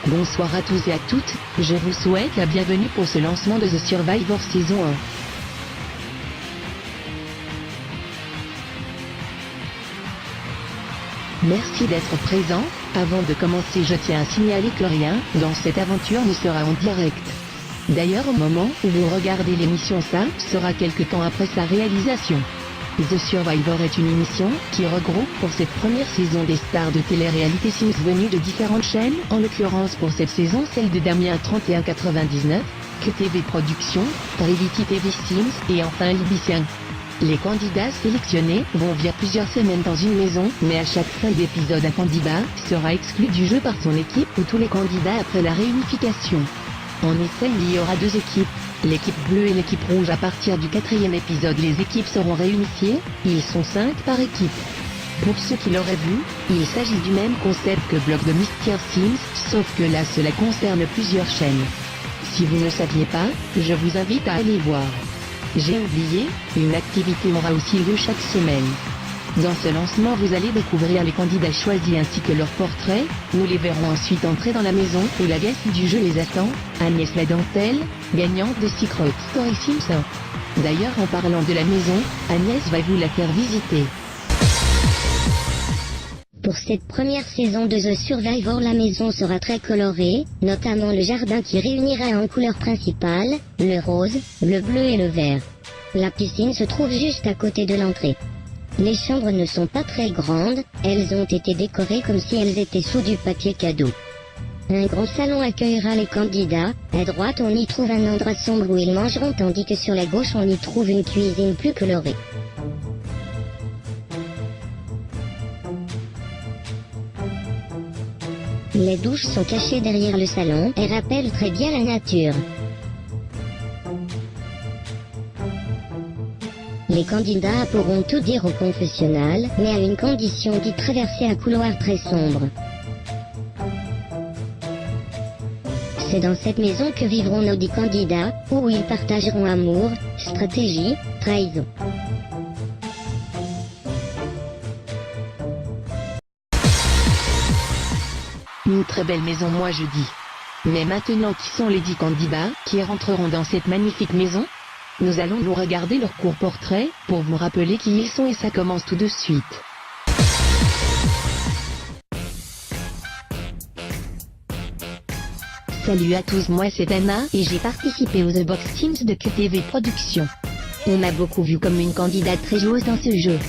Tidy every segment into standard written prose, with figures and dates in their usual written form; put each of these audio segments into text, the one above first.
Bonsoir à tous et à toutes, je vous souhaite la bienvenue pour ce lancement de The Survivor saison 1. Merci d'être présent. Avant de commencer, je tiens à signaler que rien dans cette aventure ne sera en direct. D'ailleurs, au moment où vous regardez l'émission, ça sera quelque temps après sa réalisation. The Survivor est une émission qui regroupe pour cette première saison des stars de télé-réalité Sims venues de différentes chaînes, en l'occurrence pour cette saison celle de Damien 3199, QTV Productions, Trinity TV Sims et enfin Libicien. Les candidats sélectionnés vont vivre plusieurs semaines dans une maison, mais à chaque fin d'épisode un candidat sera exclu du jeu par son équipe ou tous les candidats après la réunification. En effet, il y aura deux équipes, l'équipe bleue et l'équipe rouge. À partir du 4e épisode, les équipes seront réunifiées, ils sont 5 par équipe. Pour ceux qui l'auraient vu, il s'agit du même concept que Bloc de Mr Sims, sauf que là cela concerne plusieurs chaînes. Si vous ne saviez pas, je vous invite à aller voir. J'ai oublié, une activité aura aussi lieu chaque semaine. Dans ce lancement, vous allez découvrir les candidats choisis ainsi que leurs portraits. Nous les verrons ensuite entrer dans la maison où la guest du jeu les attend, Agnès la dentelle, gagnante de Secret Story Sims 1. D'ailleurs, en parlant de la maison, Agnès va vous la faire visiter. Pour cette première saison de The Survivor, la maison sera très colorée, notamment le jardin qui réunira en couleurs principales, le rose, le bleu et le vert. La piscine se trouve juste à côté de l'entrée. Les chambres ne sont pas très grandes, elles ont été décorées comme si elles étaient sous du papier cadeau. Un grand salon accueillera les candidats, à droite on y trouve un endroit sombre où ils mangeront tandis que sur la gauche on y trouve une cuisine plus colorée. Les douches sont cachées derrière le salon et rappellent très bien la nature. Les candidats pourront tout dire au confessionnal, mais à une condition d'y traverser un couloir très sombre. C'est dans cette maison que vivront nos 10 candidats, où ils partageront amour, stratégie, trahison. Une très belle maison, moi je dis. Mais maintenant, qui sont les 10 candidats qui rentreront dans cette magnifique maison? Nous allons vous regarder leur court portrait, pour vous rappeler qui ils sont et ça commence tout de suite. Salut à tous, moi c'est Anna, et j'ai participé aux The Box Sims de QTV Productions. On m'a beaucoup vu comme une candidate très joueuse dans ce jeu.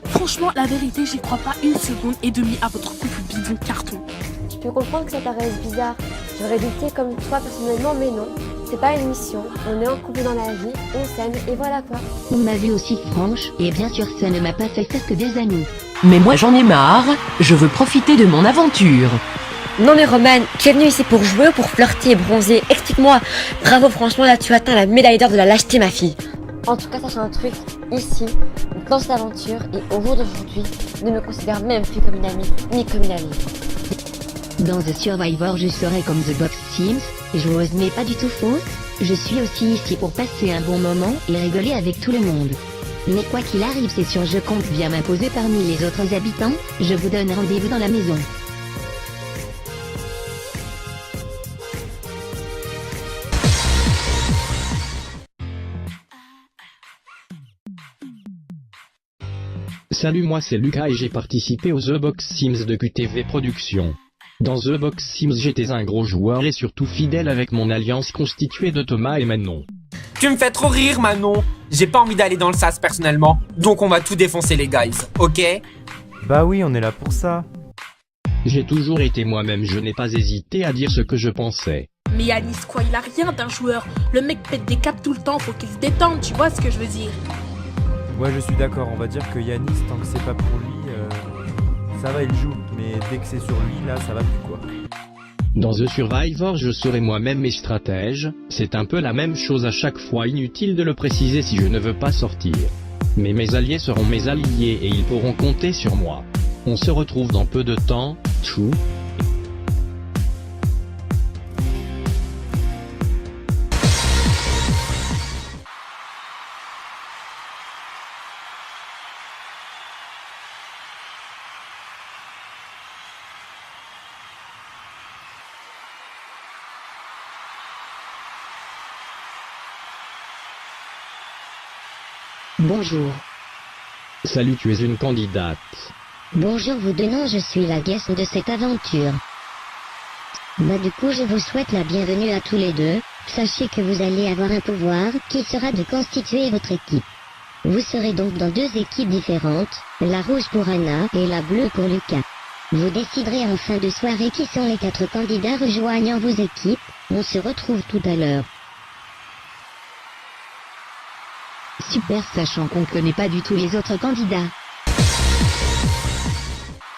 Franchement, la vérité, j'y crois pas une seconde et demie à votre couple bidon carton. Je peux comprendre que ça paraisse bizarre. J'aurais douté comme toi personnellement, mais non. C'est pas une mission. On est en couple dans la vie, on s'aime et voilà quoi. On m'a vu aussi franche, et bien sûr ça ne m'a pas fait faire que des amis. Mais moi j'en ai marre, je veux profiter de mon aventure. Non mais Roman, tu es venu ici pour jouer ou pour flirter et bronzer? Explique-moi. Bravo, franchement là tu atteins la médaille d'or de la lâcheté ma fille. En tout cas, sache un truc, ici, dans cette aventure et au jour d'aujourd'hui, ne me considère même plus comme une amie, ni comme une alliée. Dans The Survivor, je serai comme The Box Sims, joueuse mais pas du tout fausse. Je suis aussi ici pour passer un bon moment et rigoler avec tout le monde. Mais quoi qu'il arrive, c'est sûr, je compte bien m'imposer parmi les autres habitants. Je vous donne rendez-vous dans la maison. Salut, moi c'est Lucas et j'ai participé aux The Box Sims de QTV Productions. Dans The Box Sims j'étais un gros joueur et surtout fidèle avec mon alliance constituée de Thomas et Manon. Tu me fais trop rire Manon. J'ai pas envie d'aller dans le sas personnellement, donc on va tout défoncer les guys, ok? Bah oui, on est là pour ça. J'ai toujours été moi-même, je n'ai pas hésité à dire ce que je pensais. Mais Yanis, quoi, il a rien d'un joueur. Le mec pète des câbles tout le temps, faut qu'il se détende, tu vois ce que je veux dire? Ouais, je suis d'accord, on va dire que Yanis, tant que c'est pas pour lui, ça va, il joue. Mais dès que c'est sur lui, là, ça va plus quoi. Dans The Survivor, je serai moi-même mes stratèges, c'est un peu la même chose à chaque fois, inutile de le préciser si je ne veux pas sortir. Mais mes alliés seront mes alliés et ils pourront compter sur moi. On se retrouve dans peu de temps, tchou. Bonjour. Salut, tu es une candidate. Bonjour vous deux, non, je suis la guest de cette aventure. Du coup, je vous souhaite la bienvenue à tous les deux. Sachez que vous allez avoir un pouvoir qui sera de constituer votre équipe. Vous serez donc dans 2 équipes différentes, la rouge pour Anna et la bleue pour Lucas. Vous déciderez en fin de soirée qui sont les 4 candidats rejoignant vos équipes. On se retrouve tout à l'heure. Super, sachant qu'on ne connaît pas du tout les autres candidats.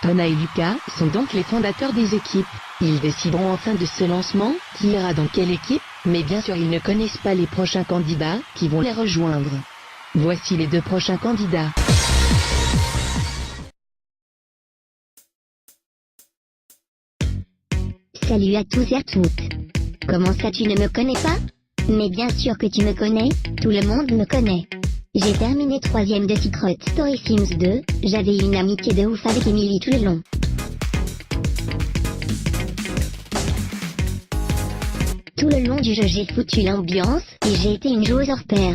Anna et Lucas sont donc les fondateurs des équipes. Ils décideront en fin de ce lancement qui ira dans quelle équipe, mais bien sûr ils ne connaissent pas les prochains candidats qui vont les rejoindre. Voici les 2 prochains candidats. Salut à tous et à toutes. Comment ça, tu ne me connais pas? Mais bien sûr que tu me connais, tout le monde me connaît. J'ai terminé 3ème de Secret Story Sims 2, j'avais une amitié de ouf avec Emily tout le long. Tout le long du jeu j'ai foutu l'ambiance, et j'ai été une joueuse hors pair.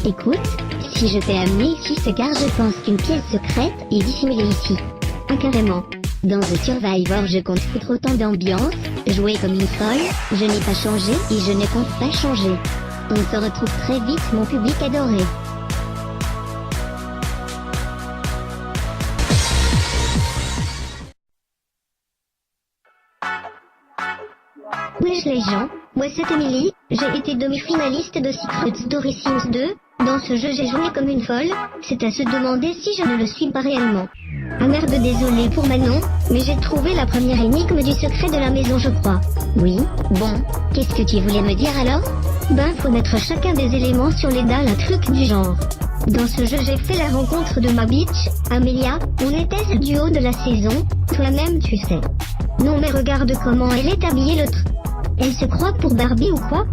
Écoute, si je t'ai amené ici c'est car je pense qu'une pièce secrète est dissimulée ici. Ah carrément. Dans The Survivor je compte foutre autant d'ambiance, jouer comme une folle, je n'ai pas changé et je ne compte pas changer. On se retrouve très vite mon public adoré. Wesh les gens, moi c'est Emily, j'ai été demi-finaliste de Secret Story Sims 2, dans ce jeu j'ai joué comme une folle, c'est à se demander si je ne le suis pas réellement. Ah merde, désolé pour Manon, mais j'ai trouvé la première énigme du secret de la maison je crois. Oui, bon, qu'est-ce que tu voulais me dire alors? Faut mettre chacun des éléments sur les dalles, un truc du genre. Dans ce jeu j'ai fait la rencontre de ma bitch, Amelia, on était le duo de la saison, toi-même tu sais. Non mais regarde comment elle est habillée le Elle se croit pour Barbie ou quoi?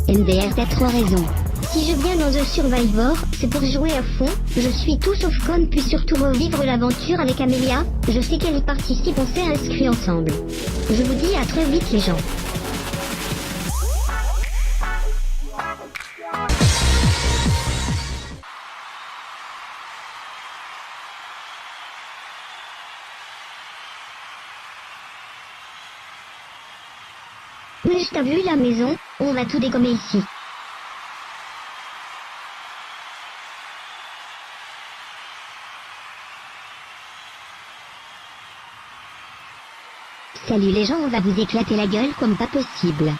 MDR, t'as 3 raisons. Si je viens dans The Survivor, c'est pour jouer à fond, je suis tout sauf conne puis surtout revivre l'aventure avec Amelia, je sais qu'elle y participe, on s'est inscrits ensemble. Je vous dis à très vite les gens. Wesh, t'as vu la maison? On va tout dégommer ici. Salut les gens, on va vous éclater la gueule comme pas possible.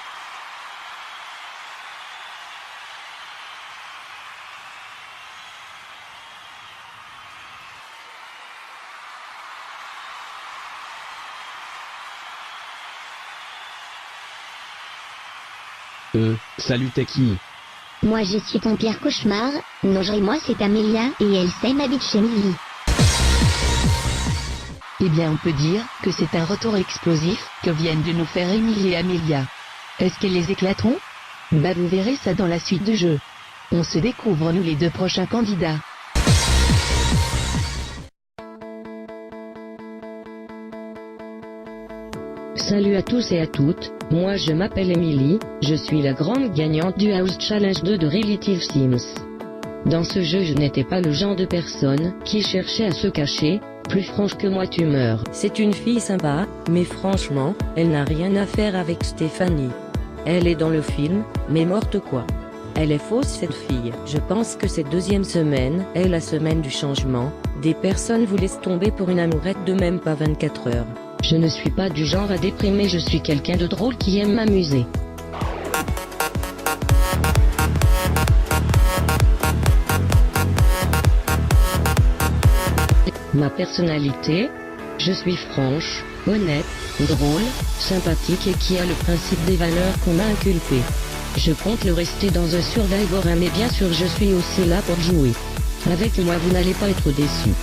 Salut t'es qui? Moi je suis ton pire cauchemar, non moi c'est Amelia et elle c'est ma bitch Emily. Eh bien on peut dire que c'est un retour explosif que viennent de nous faire Emily et Amelia. Est-ce qu'elles les éclateront? Vous verrez ça dans la suite du jeu. On se découvre nous les 2 prochains candidats. Salut à tous et à toutes, moi je m'appelle Emily, je suis la grande gagnante du House Challenge 2 de Relative Sims. Dans ce jeu je n'étais pas le genre de personne qui cherchait à se cacher, plus franche que moi tu meurs. C'est une fille sympa, mais franchement, elle n'a rien à faire avec Stéphanie. Elle est dans le film, mais morte quoi. Elle est fausse cette fille. Je pense que cette 2e semaine est la semaine du changement, des personnes vous laissent tomber pour une amourette de même pas 24 heures. Je ne suis pas du genre à déprimer, je suis quelqu'un de drôle qui aime m'amuser. Ma personnalité? Je suis franche, honnête, drôle, sympathique et qui a le principe des valeurs qu'on m'a inculpées. Je compte le rester dans The Survivor, mais bien sûr je suis aussi là pour jouer. Avec moi vous n'allez pas être déçus.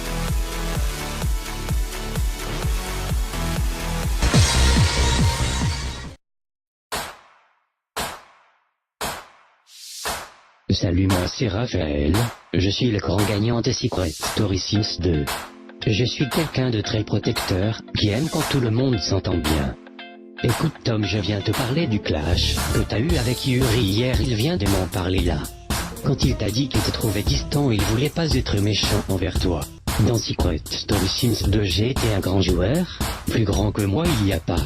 Salut, moi c'est Raphaël, je suis le grand gagnant de Secret Story Sims 2. Je suis quelqu'un de très protecteur, qui aime quand tout le monde s'entend bien. Écoute Tom, je viens te parler du clash que t'as eu avec Yuri hier, il vient de m'en parler là. Quand il t'a dit qu'il te trouvait distant, il voulait pas être méchant envers toi. Dans Secret Story Sims 2, j'ai été un grand joueur, plus grand que moi il y a pas.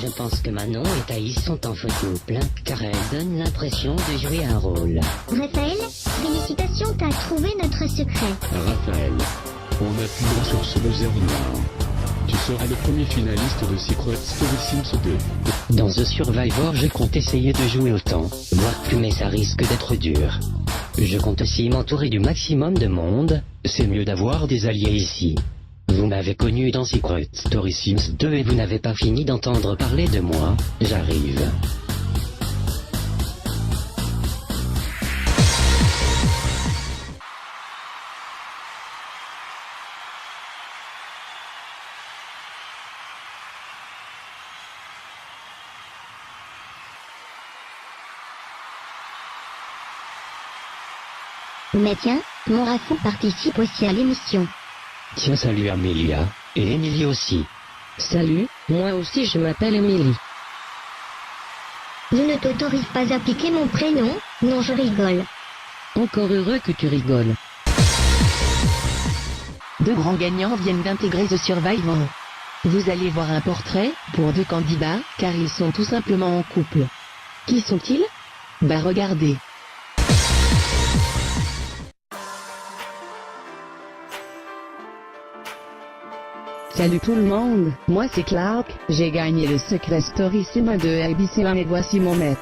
Je pense que Manon et Thaïs sont en faux couple, car elles donnent l'impression de jouer un rôle. Raphaël, félicitations, t'as trouvé notre secret. Raphaël, on appuie sur ce buzzer now. Tu seras le premier finaliste de Secret Story Sims 2. Dans The Survivor, je compte essayer de jouer autant, voire plus, mais ça risque d'être dur. Je compte aussi m'entourer du maximum de monde, c'est mieux d'avoir des alliés ici. Vous m'avez connu dans Secret Story Sims 2 et vous n'avez pas fini d'entendre parler de moi, j'arrive. Mais tiens, mon Rafou participe aussi à l'émission. Tiens, salut Amelia, et Emily aussi. Salut, moi aussi je m'appelle Emily. Je ne t'autorise pas à piquer mon prénom, non je rigole. Encore heureux que tu rigoles. Deux grands gagnants viennent d'intégrer The Survivor. Vous allez voir un portrait pour deux candidats, car ils sont tout simplement en couple. Qui sont-ils? Bah regardez. Salut tout le monde, moi c'est Clark, j'ai gagné le Secret Story Sim 2 ABC1 et voici mon mec.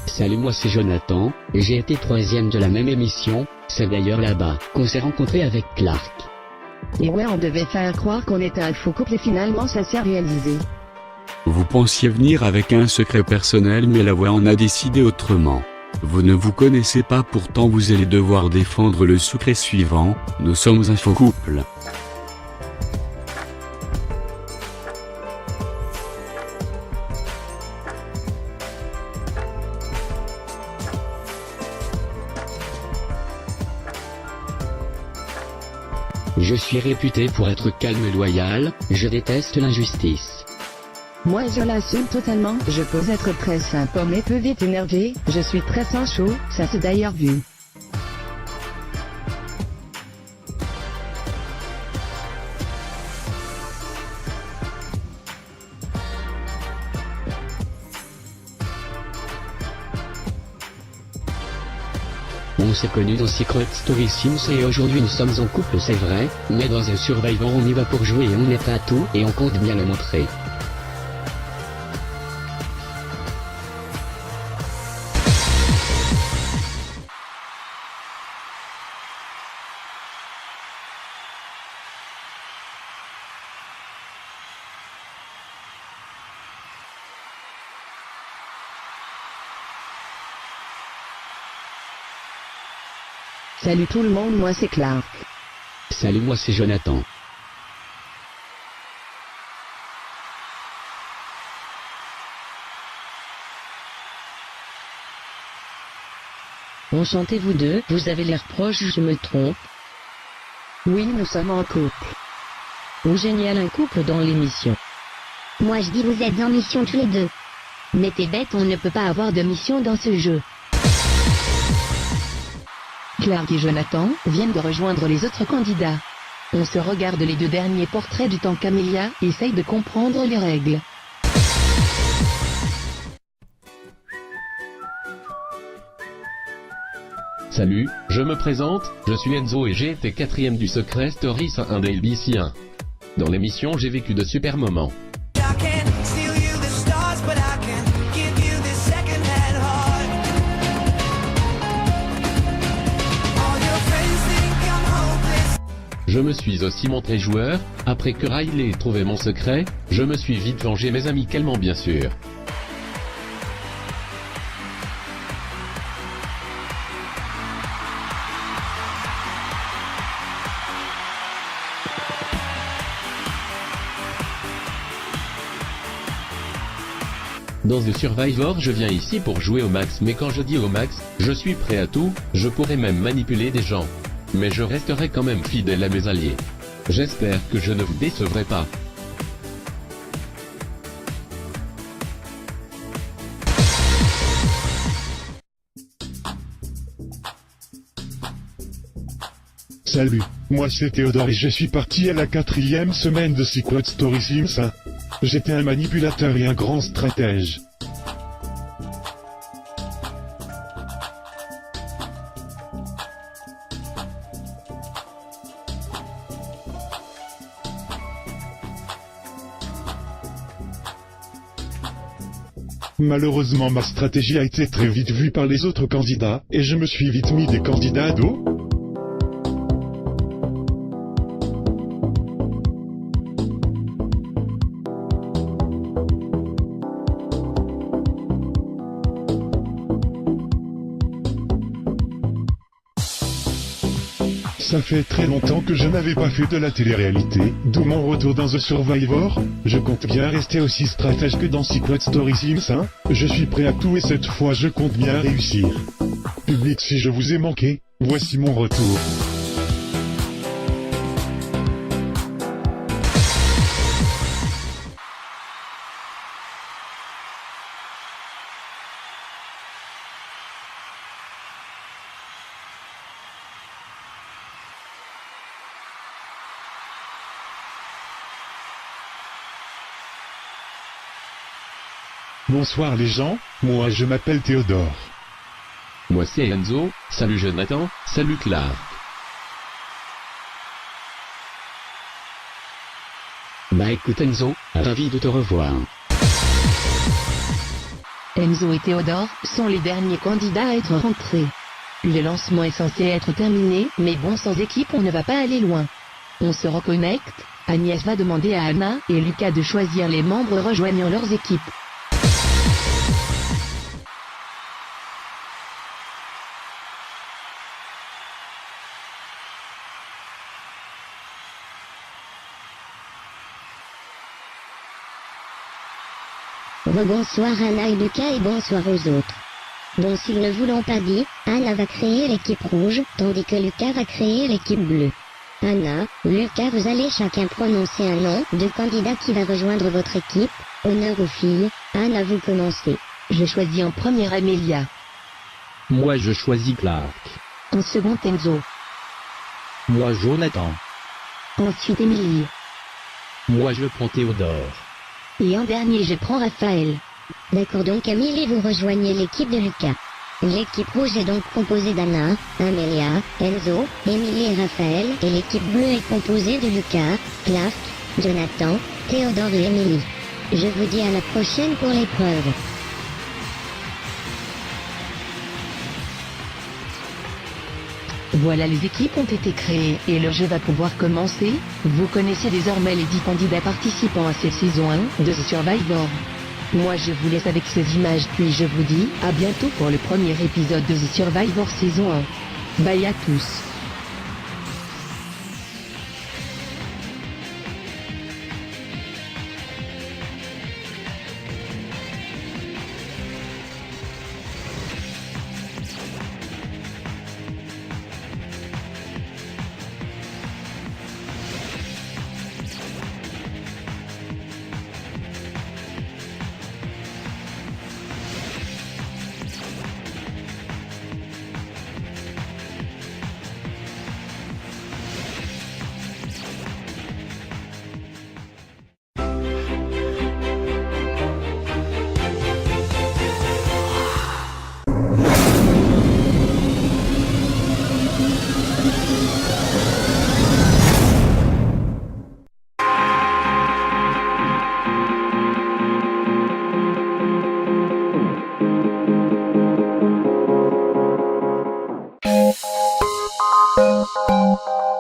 Salut, moi c'est Jonathan, et j'ai été 3ème de la même émission, c'est d'ailleurs là-bas qu'on s'est rencontré avec Clark. Et ouais, on devait faire croire qu'on était un faux couple et finalement ça s'est réalisé. Vous pensiez venir avec un secret personnel, mais la voix en a décidé autrement. Vous ne vous connaissez pas, pourtant vous allez devoir défendre le secret suivant, nous sommes un faux couple. Je suis réputé pour être calme et loyal, je déteste l'injustice. Moi je l'assume totalement, je peux être très sympa mais peu vite énervé, je suis très sans chaud, ça s'est d'ailleurs vu. On s'est connus dans Secret Story Sims et aujourd'hui nous sommes en couple, c'est vrai, mais dans un Survivor on y va pour jouer et on n'est pas tout et on compte bien le montrer. Salut tout le monde, moi c'est Clark. Salut, moi c'est Jonathan. Enchanté vous deux, vous avez l'air proche, je me trompe? Oui, nous sommes en couple. Oh génial, un couple dans l'émission. Moi je dis vous êtes en mission tous les deux. Mais t'es bête, on ne peut pas avoir de mission dans ce jeu. Clark et Jonathan viennent de rejoindre les autres candidats. On se regarde les deux derniers portraits du temps qu'Amelia essaye de comprendre les règles. Salut, je me présente, je suis Enzo et j'ai été 4ème du Secret Story 1 de ABC1. Dans l'émission j'ai vécu de super moments. Je me suis aussi montré joueur, après que Riley ait trouvé mon secret, je me suis vite vengé mais amicalement bien sûr. Dans The Survivor, je viens ici pour jouer au max, mais quand je dis au max, je suis prêt à tout, je pourrais même manipuler des gens. Mais je resterai quand même fidèle à mes alliés. J'espère que je ne vous décevrai pas. Salut, moi c'est Théodore et je suis parti à la 4e semaine de Secret Story Sims 1. J'étais un manipulateur et un grand stratège. Malheureusement ma stratégie a été très vite vue par les autres candidats, et je me suis vite mis des candidats à dos. Ça fait très longtemps que je n'avais pas fait de la télé-réalité, d'où mon retour dans The Survivor. Je compte bien rester aussi stratège que dans Secret Story Sims 1. Je suis prêt à tout et cette fois je compte bien réussir. Public, si je vous ai manqué, voici mon retour. Bonsoir les gens, moi je m'appelle Théodore. Moi c'est Enzo, salut Jonathan, salut Clark. Bah écoute Enzo, ravi de te revoir. Enzo et Théodore sont les derniers candidats à être rentrés. Le lancement est censé être terminé, mais bon, sans équipe on ne va pas aller loin. On se reconnecte, Agnès va demander à Anna et Lucas de choisir les membres rejoignant leurs équipes. Bonsoir Anna et Lucas et bonsoir aux autres. Bon, s'ils ne vous l'ont pas dit, Anna va créer l'équipe rouge, tandis que Lucas va créer l'équipe bleue. Anna, Lucas, vous allez chacun prononcer un nom de candidat qui va rejoindre votre équipe. Honneur aux filles. Anna, vous commencez. Je choisis en première Amelia. Moi je choisis Clark. En second Enzo. Moi Jonathan. Ensuite Emily. Moi je prends Théodore. Et en dernier je prends Raphaël. D'accord, donc Emily, vous rejoignez l'équipe de Lucas. L'équipe rouge est donc composée d'Anna, Amelia, Enzo, Emily et Raphaël, et l'équipe bleue est composée de Lucas, Clark, Jonathan, Théodore et Emily. Je vous dis à la prochaine pour l'épreuve. Voilà, les équipes ont été créées et le jeu va pouvoir commencer. Vous connaissez désormais les 10 candidats participants à cette saison 1 de The Survivor. Moi je vous laisse avec ces images puis je vous dis à bientôt pour le premier épisode de The Survivor saison 1. Bye à tous. Thank you.